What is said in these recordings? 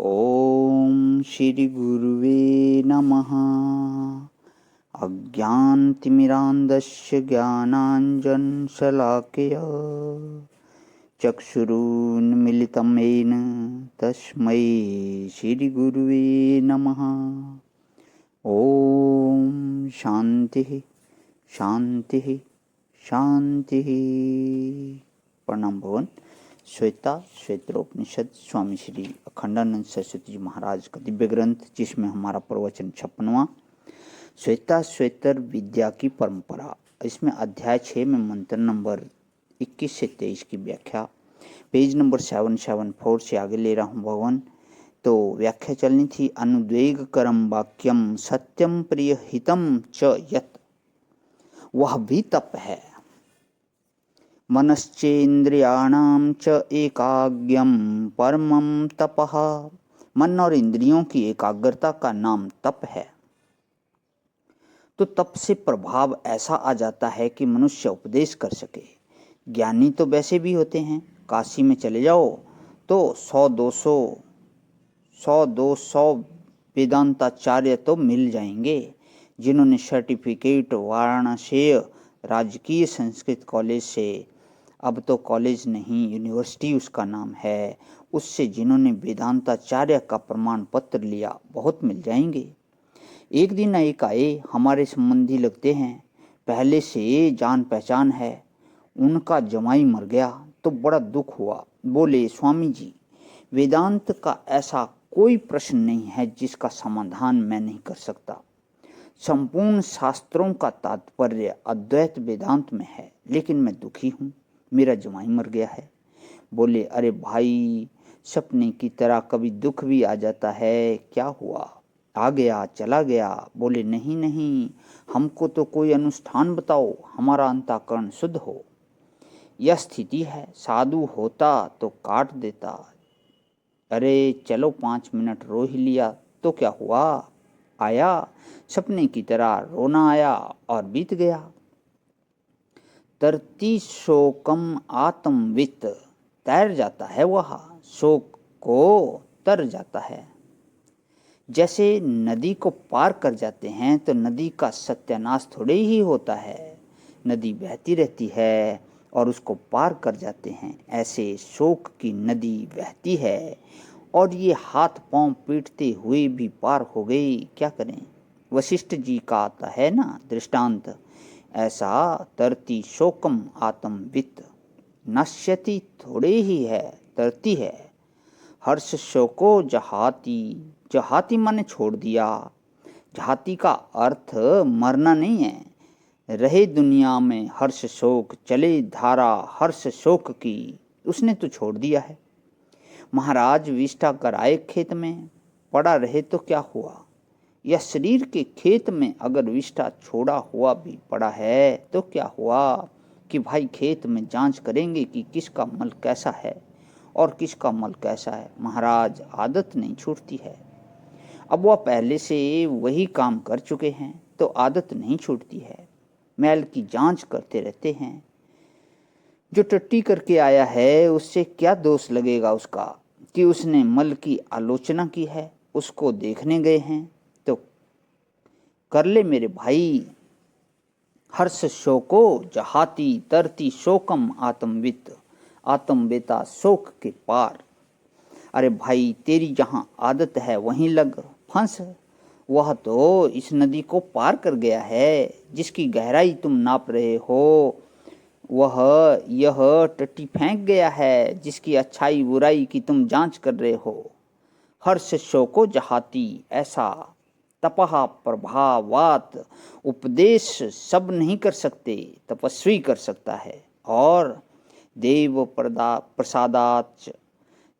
ओम श्री गुरुवे नमः। अज्ञानतिमिरान्धस्य ज्ञानाञ्जनशलाकया चक्षुरुन्मीलितं येन तस्मै श्रीगुरुवे नमः। ओम शांति शांति शांति। प्रणाम भवन। श्वेता श्वेत्रोपनिषद स्वामी श्री अखंडानंद सरस्वती जी महाराज का दिव्य ग्रंथ, जिसमें हमारा प्रवचन 56वां श्वेता श्वेतर विद्या की परंपरा। इसमें अध्याय 6 में मंत्र नंबर 21 से 23 की व्याख्या, पेज नंबर 774 से आगे ले रहा हूँ भगवान। तो व्याख्या चलनी थी। अनुद्वेग करम वाक्यम सत्यम प्रिय हितम च यत, वह भी तप है। मनश्चेन्द्रियाणाम च एकाग्र्यम परमम तपः, मन और इंद्रियों की एकाग्रता का नाम तप है। तो तप से प्रभाव ऐसा आ जाता है कि मनुष्य उपदेश कर सके। ज्ञानी तो वैसे भी होते हैं, काशी में चले जाओ तो 100-200 वेदांताचार्य तो मिल जाएंगे, जिन्होंने सर्टिफिकेट वाराणसी राजकीय संस्कृत कॉलेज से, अब तो कॉलेज नहीं यूनिवर्सिटी उसका नाम है, उससे जिन्होंने वेदांताचार्य का प्रमाण पत्र लिया, बहुत मिल जाएंगे। एक दिन एक आए, हमारे संबंधी लगते हैं, पहले से जान पहचान है। उनका जमाई मर गया तो बड़ा दुख हुआ। बोले, स्वामी जी, वेदांत का ऐसा कोई प्रश्न नहीं है जिसका समाधान मैं नहीं कर सकता। संपूर्ण शास्त्रों का तात्पर्य अद्वैत वेदांत में है, लेकिन मैं दुखी हूँ, मेरा जमाई मर गया है। बोले, अरे भाई, सपने की तरह कभी दुख भी आ जाता है, क्या हुआ, आ गया चला गया। बोले, नहीं नहीं, हमको तो कोई अनुष्ठान बताओ, हमारा अंतःकरण शुद्ध हो। यह स्थिति है, साधु होता तो काट देता। अरे चलो 5 मिनट रो ही लिया तो क्या हुआ, आया सपने की तरह रोना आया और बीत गया। तरती शोकम आत्मवित, तैर जाता है वह, शोक को तर जाता है। जैसे नदी को पार कर जाते हैं तो नदी का सत्यानाश थोड़े ही होता है, नदी बहती रहती है और उसको पार कर जाते हैं। ऐसे शोक की नदी बहती है और ये हाथ पांव पीटते हुए भी पार हो गई, क्या करें। वशिष्ठ जी का आता है ना दृष्टांत, ऐसा तरती शोकम आत्मवित, नश्यति थोड़े ही है, तरती है। हर्ष शोको जहाती, जहाती माने छोड़ दिया। जहाती का अर्थ मरना नहीं है, रहे दुनिया में हर्ष शोक, चले धारा हर्ष शोक की, उसने तो छोड़ दिया है। महाराज विष्ठा कर आए खेत में, पड़ा रहे तो क्या हुआ। यह शरीर के खेत में अगर विष्ठा छोड़ा हुआ भी पड़ा है तो क्या हुआ कि भाई खेत में जांच करेंगे कि किसका मल कैसा है और किसका मल कैसा है। महाराज आदत नहीं छूटती है। अब वह पहले से वही काम कर चुके हैं तो आदत नहीं छूटती है, मैल की जांच करते रहते हैं। जो टट्टी करके आया है उससे क्या दोष लगेगा उसका कि उसने मल की आलोचना की है, उसको देखने गए हैं तो कर ले मेरे भाई। हर्ष शोको जहाती तरती शोकम आत्मवित, आत्मवेता शोक के पार। अरे भाई, तेरी जहाँ आदत है वहीं लग फंस। वह तो इस नदी को पार कर गया है, जिसकी गहराई तुम नाप रहे हो। वह यह टट्टी फेंक गया है, जिसकी अच्छाई बुराई की तुम जांच कर रहे हो। हर्ष शोको जहाती, ऐसा तपहा प्रभावात, उपदेश सब नहीं कर सकते, तपस्वी कर सकता है। और देव प्रसादाच,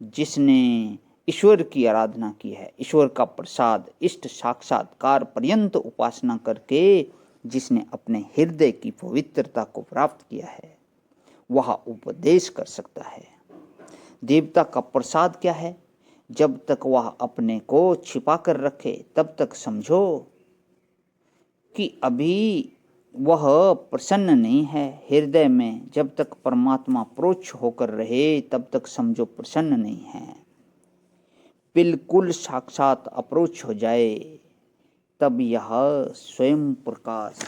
जिसने ईश्वर की आराधना की है, ईश्वर का प्रसाद इष्ट साक्षात्कार पर्यंत उपासना करके जिसने अपने हृदय की पवित्रता को प्राप्त किया है, वह उपदेश कर सकता है। देवता का प्रसाद क्या है, जब तक वह अपने को छिपा कर रखे तब तक समझो कि अभी वह प्रसन्न नहीं है। हृदय में जब तक परमात्मा प्रोच्छ होकर रहे तब तक समझो प्रसन्न नहीं है। बिल्कुल साक्षात अप्रोच हो जाए, तब यह स्वयं प्रकाश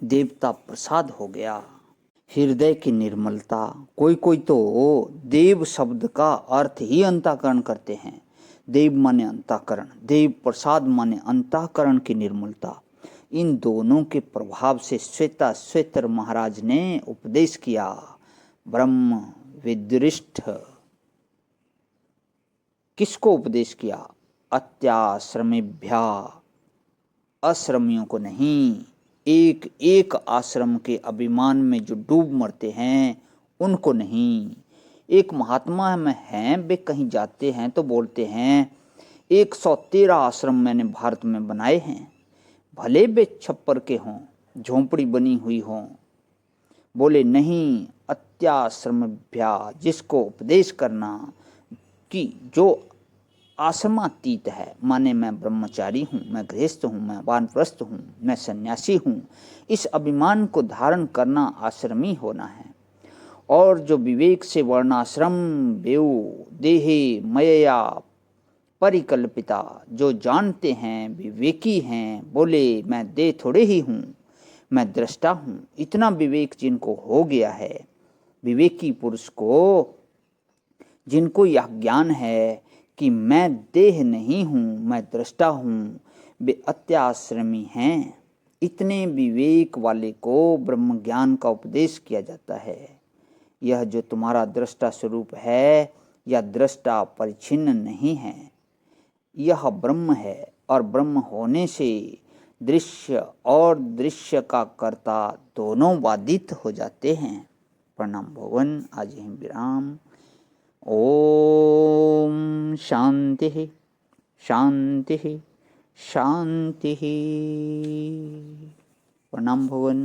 देवता प्रसाद हो गया। हृदय की निर्मलता। कोई कोई तो देव शब्द का अर्थ ही अंतःकरण करते हैं। देव माने अंतःकरण, देव प्रसाद माने अंतःकरण की निर्मलता। इन दोनों के प्रभाव से श्वेताश्वतर महाराज ने उपदेश किया। ब्रह्म विदृष्ट। किसको उपदेश किया? अत्याश्रमेभ्या, आश्रमियों को नहीं। एक एक आश्रम के अभिमान में जो डूब मरते हैं उनको नहीं। एक महात्मा में हैं, वे कहीं जाते हैं तो बोलते हैं 113 आश्रम मैंने भारत में बनाए हैं, भले वे छप्पर के हों, झोंपड़ी बनी हुई हों। बोले नहीं, अत्याश्रमभ्या, जिसको उपदेश करना कि जो आश्रमातीत है, माने मैं ब्रह्मचारी हूँ, मैं गृहस्थ हूँ, मैं वानप्रस्थ हूँ, मैं सन्यासी हूँ, इस अभिमान को धारण करना आश्रमी होना है। और जो विवेक से वर्णाश्रम बेउ देहे मयया परिकल्पिता, जो जानते हैं, विवेकी हैं, बोले मैं देह थोड़े ही हूँ, मैं दृष्टा हूँ, इतना विवेक जिनको हो गया है, विवेकी पुरुष को, जिनको यह ज्ञान है कि मैं देह नहीं हूँ, मैं दृष्टा हूँ, वे अत्याश्रमी हैं। इतने विवेक वाले को ब्रह्म ज्ञान का उपदेश किया जाता है। यह जो तुम्हारा दृष्टा स्वरूप है, यह दृष्टा परिच्छिन्न नहीं है, यह ब्रह्म है। और ब्रह्म होने से दृश्य और दृश्य का कर्ता दोनों बाधित हो जाते हैं। प्रणाम भगवान। आज ही विराम। ओम शांति शांति शांति। प्रणाम भगवान।